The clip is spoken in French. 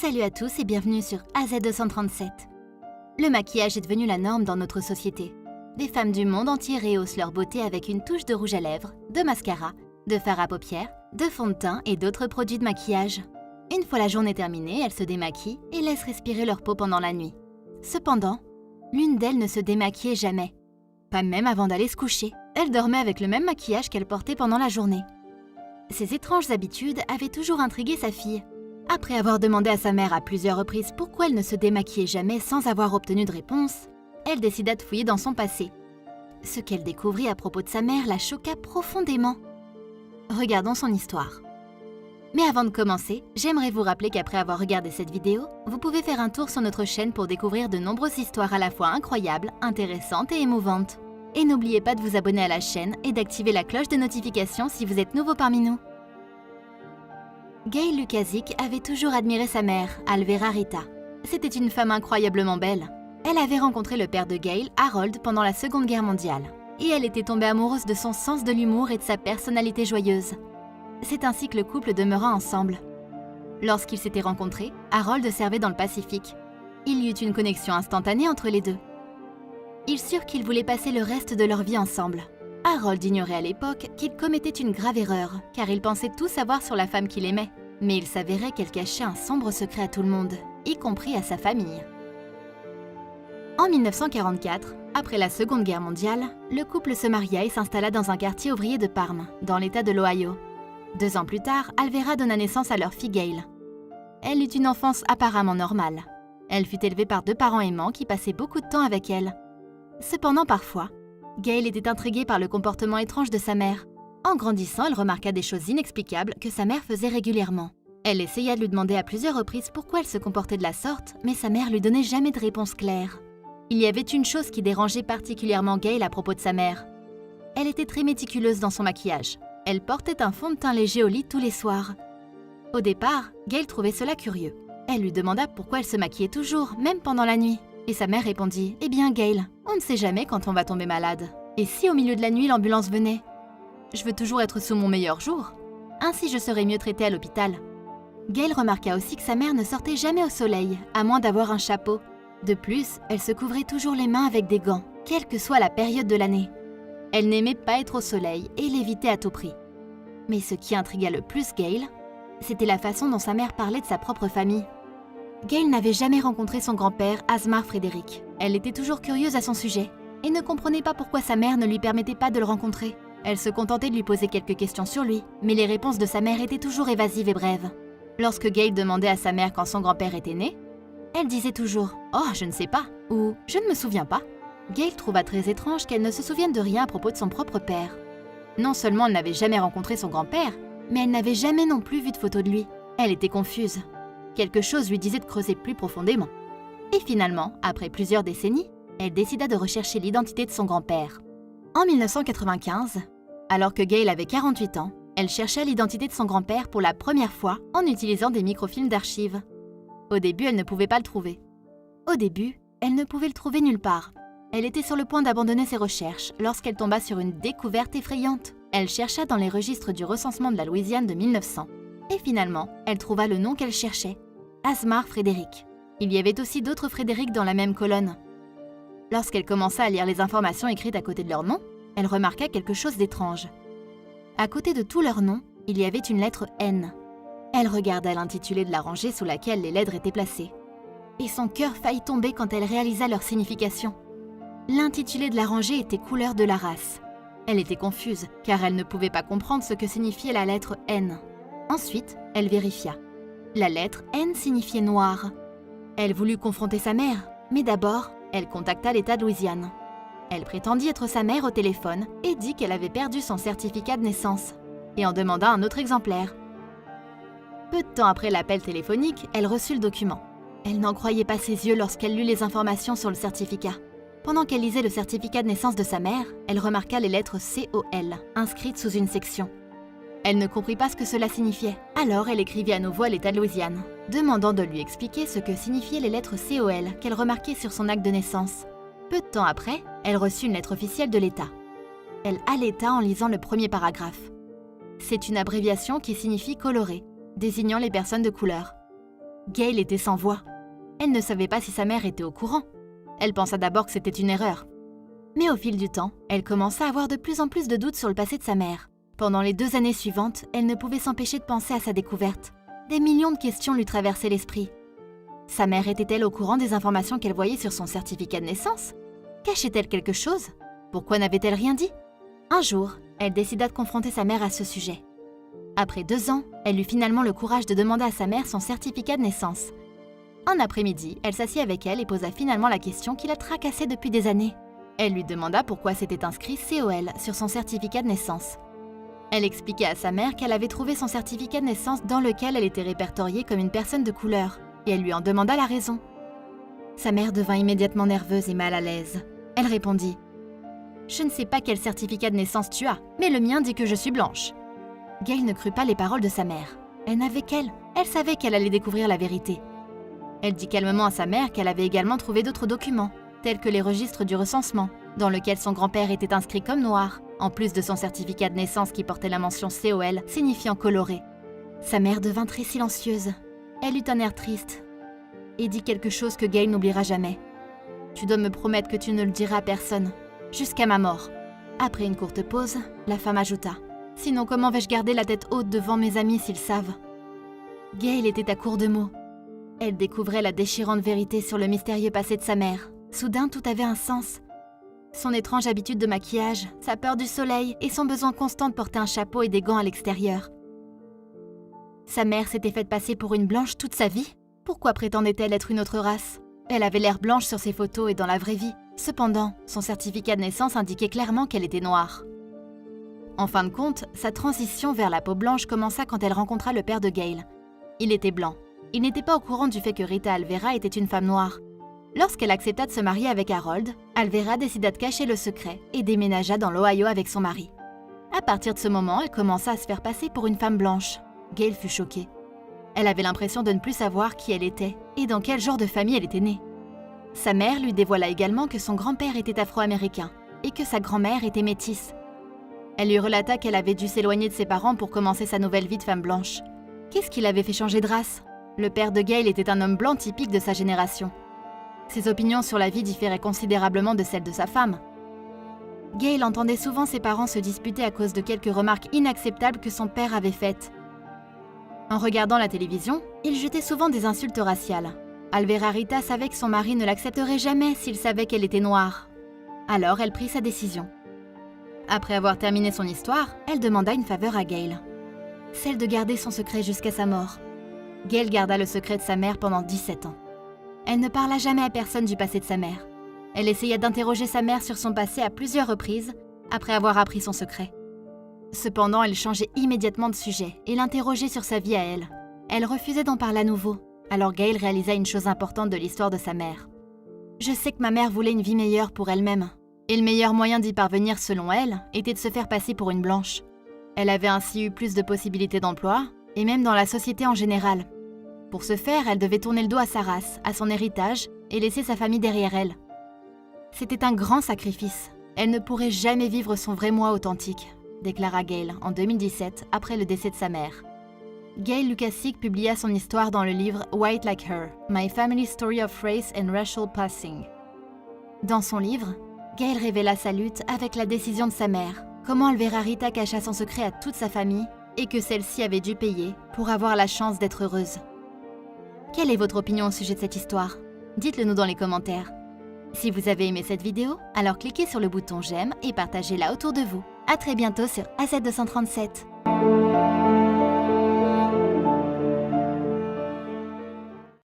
Salut à tous et bienvenue sur AZ237. Le maquillage est devenu la norme dans notre société. Des femmes du monde entier rehaussent leur beauté avec une touche de rouge à lèvres, de mascara, de fard à paupières, de fond de teint et d'autres produits de maquillage. Une fois la journée terminée, elles se démaquillent et laissent respirer leur peau pendant la nuit. Cependant, l'une d'elles ne se démaquillait jamais. Pas même avant d'aller se coucher. Elle dormait avec le même maquillage qu'elle portait pendant la journée. Ces étranges habitudes avaient toujours intrigué sa fille. Après avoir demandé à sa mère à plusieurs reprises pourquoi elle ne se démaquillait jamais sans avoir obtenu de réponse, elle décida de fouiller dans son passé. Ce qu'elle découvrit à propos de sa mère la choqua profondément. Regardons son histoire. Mais avant de commencer, j'aimerais vous rappeler qu'après avoir regardé cette vidéo, vous pouvez faire un tour sur notre chaîne pour découvrir de nombreuses histoires à la fois incroyables, intéressantes et émouvantes. Et n'oubliez pas de vous abonner à la chaîne et d'activer la cloche de notification si vous êtes nouveau parmi nous. Gail Lukaszik avait toujours admiré sa mère, Alvera Rita. C'était une femme incroyablement belle. Elle avait rencontré le père de Gail, Harold, pendant la Seconde Guerre mondiale. Et elle était tombée amoureuse de son sens de l'humour et de sa personnalité joyeuse. C'est ainsi que le couple demeura ensemble. Lorsqu'ils s'étaient rencontrés, Harold servait dans le Pacifique. Il y eut une connexion instantanée entre les deux. Ils surent qu'ils voulaient passer le reste de leur vie ensemble. Harold ignorait à l'époque qu'il commettait une grave erreur, car il pensait tout savoir sur la femme qu'il aimait. Mais il s'avérait qu'elle cachait un sombre secret à tout le monde, y compris à sa famille. En 1944, après la Seconde Guerre mondiale, le couple se maria et s'installa dans un quartier ouvrier de Parme, dans l'État de l'Ohio. 2 ans plus tard, Alvera donna naissance à leur fille Gail. Elle eut une enfance apparemment normale. Elle fut élevée par 2 parents aimants qui passaient beaucoup de temps avec elle. Cependant, parfois, Gail était intriguée par le comportement étrange de sa mère. En grandissant, elle remarqua des choses inexplicables que sa mère faisait régulièrement. Elle essaya de lui demander à plusieurs reprises pourquoi elle se comportait de la sorte, mais sa mère lui donnait jamais de réponse claire. Il y avait une chose qui dérangeait particulièrement Gail à propos de sa mère. Elle était très méticuleuse dans son maquillage. Elle portait un fond de teint léger au lit tous les soirs. Au départ, Gail trouvait cela curieux. Elle lui demanda pourquoi elle se maquillait toujours, même pendant la nuit. Et sa mère répondit « Eh bien Gail, on ne sait jamais quand on va tomber malade. Et si au milieu de la nuit l'ambulance venait ? Je veux toujours être sous mon meilleur jour. Ainsi je serais mieux traitée à l'hôpital. » Gail remarqua aussi que sa mère ne sortait jamais au soleil, à moins d'avoir un chapeau. De plus, elle se couvrait toujours les mains avec des gants, quelle que soit la période de l'année. Elle n'aimait pas être au soleil et l'évitait à tout prix. Mais ce qui intrigua le plus Gail, c'était la façon dont sa mère parlait de sa propre famille. Gail n'avait jamais rencontré son grand-père, Asmar Frédéric. Elle était toujours curieuse à son sujet et ne comprenait pas pourquoi sa mère ne lui permettait pas de le rencontrer. Elle se contentait de lui poser quelques questions sur lui, mais les réponses de sa mère étaient toujours évasives et brèves. Lorsque Gail demandait à sa mère quand son grand-père était né, elle disait toujours « Oh, je ne sais pas » ou « Je ne me souviens pas ». Gail trouva très étrange qu'elle ne se souvienne de rien à propos de son propre père. Non seulement elle n'avait jamais rencontré son grand-père, mais elle n'avait jamais non plus vu de photo de lui. Elle était confuse. Quelque chose lui disait de creuser plus profondément. Et finalement, après plusieurs décennies, elle décida de rechercher l'identité de son grand-père. En 1995, alors que Gail avait 48 ans, elle chercha l'identité de son grand-père pour la première fois en utilisant des microfilms d'archives. Au début, elle ne pouvait pas le trouver. Elle ne pouvait le trouver nulle part. Elle était sur le point d'abandonner ses recherches lorsqu'elle tomba sur une découverte effrayante. Elle chercha dans les registres du recensement de la Louisiane de 1900. Et finalement, elle trouva le nom qu'elle cherchait, Asmar Frédéric. Il y avait aussi d'autres Frédéric dans la même colonne. Lorsqu'elle commença à lire les informations écrites à côté de leur nom, elle remarqua quelque chose d'étrange. À côté de tous leurs noms, il y avait une lettre N. Elle regarda l'intitulé de la rangée sous laquelle les lettres étaient placées. Et son cœur faillit tomber quand elle réalisa leur signification. L'intitulé de la rangée était couleur de la race. Elle était confuse, car elle ne pouvait pas comprendre ce que signifiait la lettre N. Ensuite, elle vérifia. La lettre N signifiait noir. Elle voulut confronter sa mère, mais d'abord, elle contacta l'État de Louisiane. Elle prétendit être sa mère au téléphone et dit qu'elle avait perdu son certificat de naissance, et en demanda un autre exemplaire. Peu de temps après l'appel téléphonique, elle reçut le document. Elle n'en croyait pas ses yeux lorsqu'elle lut les informations sur le certificat. Pendant qu'elle lisait le certificat de naissance de sa mère, elle remarqua les lettres COL inscrites sous une section. Elle ne comprit pas ce que cela signifiait. Alors elle écrivit à nouveau à l'État de Louisiane, demandant de lui expliquer ce que signifiaient les lettres COL qu'elle remarquait sur son acte de naissance. Peu de temps après, elle reçut une lettre officielle de l'État. Elle haleta en lisant le premier paragraphe. C'est une abréviation qui signifie coloré, désignant les personnes de couleur. Gail était sans voix. Elle ne savait pas si sa mère était au courant. Elle pensa d'abord que c'était une erreur. Mais au fil du temps, elle commença à avoir de plus en plus de doutes sur le passé de sa mère. Pendant les 2 années suivantes, elle ne pouvait s'empêcher de penser à sa découverte. Des millions de questions lui traversaient l'esprit. Sa mère était-elle au courant des informations qu'elle voyait sur son certificat de naissance? Cachait-elle quelque chose? Pourquoi n'avait-elle rien dit? Un jour, elle décida de confronter sa mère à ce sujet. Après 2 ans, elle eut finalement le courage de demander à sa mère son certificat de naissance. Un après-midi, elle s'assit avec elle et posa finalement la question qui la tracassait depuis des années. Elle lui demanda pourquoi s'était inscrit COL sur son certificat de naissance. Elle expliqua à sa mère qu'elle avait trouvé son certificat de naissance dans lequel elle était répertoriée comme une personne de couleur, et elle lui en demanda la raison. Sa mère devint immédiatement nerveuse et mal à l'aise. Elle répondit « Je ne sais pas quel certificat de naissance tu as, mais le mien dit que je suis blanche. » Gail ne crut pas les paroles de sa mère. Elle n'avait qu'elle. Elle savait qu'elle allait découvrir la vérité. Elle dit calmement à sa mère qu'elle avait également trouvé d'autres documents, tels que les registres du recensement, dans lesquels son grand-père était inscrit comme noir, en plus de son certificat de naissance qui portait la mention COL, signifiant coloré. Sa mère devint très silencieuse. Elle eut un air triste et dit quelque chose que Gail n'oubliera jamais. « Tu dois me promettre que tu ne le diras à personne, jusqu'à ma mort. » Après une courte pause, la femme ajouta « Sinon, comment vais-je garder la tête haute devant mes amis s'ils savent ?» Gail était à court de mots. Elle découvrait la déchirante vérité sur le mystérieux passé de sa mère. Soudain, tout avait un sens. Son étrange habitude de maquillage, sa peur du soleil et son besoin constant de porter un chapeau et des gants à l'extérieur. Sa mère s'était faite passer pour une blanche toute sa vie. Pourquoi prétendait-elle être une autre race? Elle avait l'air blanche sur ses photos et dans la vraie vie. Cependant, son certificat de naissance indiquait clairement qu'elle était noire. En fin de compte, sa transition vers la peau blanche commença quand elle rencontra le père de Gail. Il était blanc. Il n'était pas au courant du fait que Rita Alvera était une femme noire. Lorsqu'elle accepta de se marier avec Harold, Alvera décida de cacher le secret et déménagea dans l'Ohio avec son mari. À partir de ce moment, elle commença à se faire passer pour une femme blanche. Gail fut choquée. Elle avait l'impression de ne plus savoir qui elle était et dans quel genre de famille elle était née. Sa mère lui dévoila également que son grand-père était afro-américain et que sa grand-mère était métisse. Elle lui relata qu'elle avait dû s'éloigner de ses parents pour commencer sa nouvelle vie de femme blanche. Qu'est-ce qui l'avait fait changer de race? Le père de Gail était un homme blanc typique de sa génération. Ses opinions sur la vie différaient considérablement de celles de sa femme. Gail entendait souvent ses parents se disputer à cause de quelques remarques inacceptables que son père avait faites. En regardant la télévision, il jetait souvent des insultes raciales. Alvera Rita savait que son mari ne l'accepterait jamais s'il savait qu'elle était noire. Alors elle prit sa décision. Après avoir terminé son histoire, elle demanda une faveur à Gail. Celle de garder son secret jusqu'à sa mort. Gail garda le secret de sa mère pendant 17 ans. Elle ne parla jamais à personne du passé de sa mère. Elle essaya d'interroger sa mère sur son passé à plusieurs reprises, après avoir appris son secret. Cependant, elle changeait immédiatement de sujet et l'interrogeait sur sa vie à elle. Elle refusait d'en parler à nouveau, alors Gail réalisa une chose importante de l'histoire de sa mère. « Je sais que ma mère voulait une vie meilleure pour elle-même, et le meilleur moyen d'y parvenir selon elle était de se faire passer pour une blanche. Elle avait ainsi eu plus de possibilités d'emploi, et même dans la société en général. Pour ce faire, elle devait tourner le dos à sa race, à son héritage, et laisser sa famille derrière elle. C'était un grand sacrifice. Elle ne pourrait jamais vivre son vrai moi authentique, déclara Gail en 2017 après le décès de sa mère. Gail Lukasik publia son histoire dans le livre White Like Her, My Family Story of Race and Racial Passing. Dans son livre, Gail révéla sa lutte avec la décision de sa mère, comment Alvera Rita cacha son secret à toute sa famille et que celle-ci avait dû payer pour avoir la chance d'être heureuse. Quelle est votre opinion au sujet de cette histoire? Dites-le nous dans les commentaires. Si vous avez aimé cette vidéo, alors cliquez sur le bouton j'aime et partagez-la autour de vous. À très bientôt sur AZ237.